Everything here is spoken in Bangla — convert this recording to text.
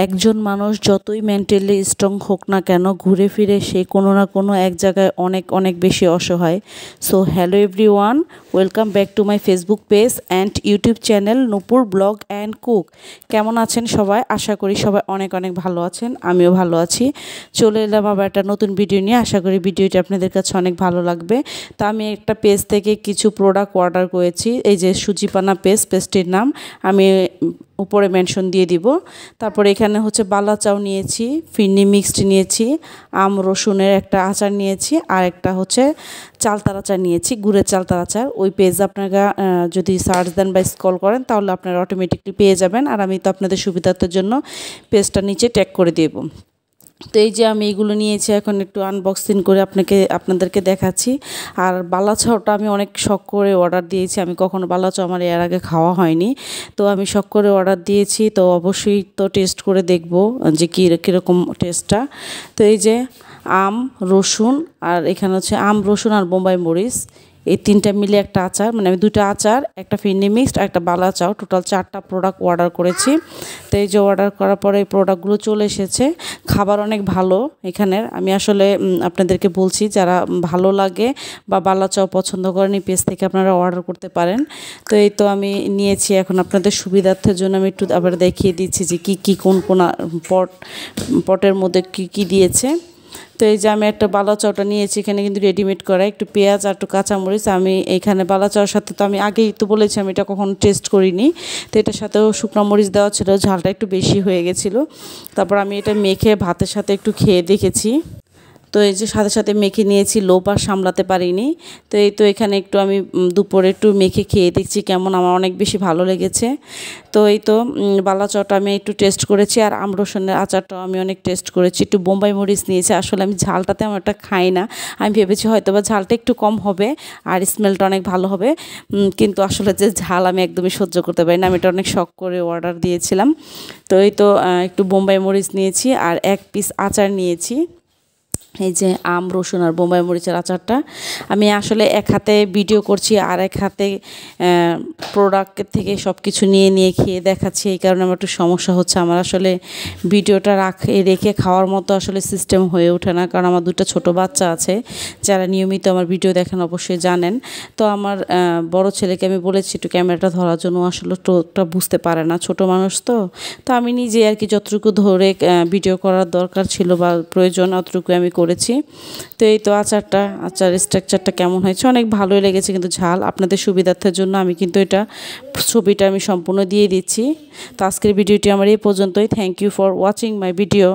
একজন মানুষ যতই মেন্টালি স্ট্রং হোক না কেন ঘুরে ফিরে সে কোনো না কোনো এক জায়গায় অনেক অনেক বেশি অসহায়। So hello everyone, welcome back to my Facebook page and YouTube channel Nupur blog and cook. কেমন আছেন সবাই? আশা করি সবাই অনেক অনেক ভালো আছেন, আমিও ভালো আছি। চলে এলাম আবার একটা নতুন ভিডিও নিয়ে। আশা করি ভিডিওটি আপনাদের কাছে অনেক ভালো লাগবে। তো আমি একটা পেজ থেকে কিছু প্রোডাক্ট অর্ডার করেছি। এই যে সুজিপানা পেজটির নাম আমি উপরে মেনশন দিয়ে দিব। তারপরে এখানে হচ্ছে বালা চাউ নিয়েছি, ফিরনি মিক্সড নিয়েছি, আম রসুনের একটা আচার নিয়েছি, আর একটা হচ্ছে চালতার আচার নিয়েছি, গুড়ের চালতার আচার। ওই পেজ আপনারা যদি সার্চ দেন বা স্ক্রল করেন তাহলে আপনারা অটোমেটিকলি পেয়ে যাবেন। আর আমি তো আপনাদের সুবিধার্থের জন্য পেজটা নিচে ট্যাগ করে দেব। তো এই যে আমি এইগুলো নিয়েছি, এখন একটু আনবক্সিং করে আপনাদেরকে দেখাচ্ছি। আর বালাচাওটা আমি অনেক শখ করে অর্ডার দিয়েছি। আমি কখনো বালাচাও আমার এর আগে খাওয়া হয়নি, তো আমি শখ করে অর্ডার দিয়েছি। তো অবশ্যই তো টেস্ট করে দেখব যে কীরকম টেস্টটা। তো এই যে আম রসুন, আর এখানে হচ্ছে আম রসুন আর বোম্বাই মরিচ, এই তিনটা মিলে একটা আচার, মানে আমি দুটো আচার, একটা ফিরনি মিক্সড আর একটা বালা চাও, টোটাল 4টা প্রোডাক্ট অর্ডার করেছি। তো এই যে অর্ডার করার পরে এই প্রোডাক্টগুলো চলে এসেছে। খাবার অনেক ভালো এখানের। আমি আসলে আপনাদেরকে বলছি, যারা ভালো লাগে বা বালা চাও পছন্দ করেন এই পেজ থেকে আপনারা অর্ডার করতে পারেন। তো এই তো আমি নিয়েছি। এখন আপনাদের সুবিধার্থের জন্য আমি একটু আবার দেখিয়ে দিচ্ছি যে কী কোন পটের মধ্যে কী দিয়েছে। তো এই যে আমি একটা বালা চাউটা নিয়েছি, এখানে কিন্তু রেডিমেড করা, একটু পেঁয়াজ আর একটু কাঁচামরিচ। আমি এইখানে বালা চাউর সাথে, তো আমি আগেই তো বলেছি আমি এটা কখনো টেস্ট করিনি, তো এটার সাথেও শুকনো মরিচ দেওয়া ছিল, ঝালটা একটু বেশি হয়ে গেছিলো। তারপর আমি এটা মেখে ভাতের সাথে একটু খেয়ে দেখেছি। তো এই যে সাথে সাথে মেখে নিয়েছি, লোভ আর সামলাতে পারিনি। তো এই তো এখানে একটু আমি দুপুরে একটু মেখে খেয়ে দেখছি কেমন, আমার অনেক বেশি ভালো লেগেছে। তো এই তো বালা চাউটা আমি একটু টেস্ট করেছি, আর আম রসুনের আচারটাও আমি অনেক টেস্ট করেছি। একটু বোম্বাই মরিচ নিয়েছি। আসলে আমি ঝালটাতে আমার একটা খাই না, আমি ভেবেছি হয়তো বা ঝালটা একটু কম হবে আর স্মেলটা অনেক ভালো হবে, কিন্তু আসলে যে ঝাল আমি একদমই সহ্য করতে পারি না। আমি এটা অনেক শখ করে অর্ডার দিয়েছিলাম। তো এই তো একটু বোম্বাই মরিচ নিয়েছি আর এক পিস আচার নিয়েছি। এই যে আম রসুন আর বোম্বাই মরিচের আচারটা আমি আসলে এক হাতে ভিডিও করছি আর এক হাতে প্রোডাক্টের থেকে সব কিছু নিয়ে খেয়ে দেখাচ্ছি। এই কারণে আমার একটু সমস্যা হচ্ছে। আমার আসলে ভিডিওটা রেখে খাওয়ার মতো আসলে সিস্টেম হয়ে ওঠে না, কারণ আমার দুটো ছোট বাচ্চা আছে যারা নিয়মিত আমার ভিডিও দেখেন অবশ্যই জানেন। তো আমার বড় ছেলেকে আমি বলেছি একটু ক্যামেরাটা ধরার জন্য, আসলে টোটা বুঝতে পারে না, ছোট মানুষ তো আমি নিজে আর কি যতটুকু ধরে ভিডিও করার দরকার ছিল বা প্রয়োজন অতটুকু আমি করেছি। তো এই তো আচার স্ট্রাকচারটা কেমন হয়েছে, অনেক ভালোই লেগেছে, কিন্তু ঝাল। আপনাদের সুবিধার্থের জন্য আমি কিন্তু এটা ছবিটা আমি সম্পূর্ণ দিয়ে দিচ্ছি। তো আজকের ভিডিওটি আমার এই পর্যন্তই। Thank you for watching my video.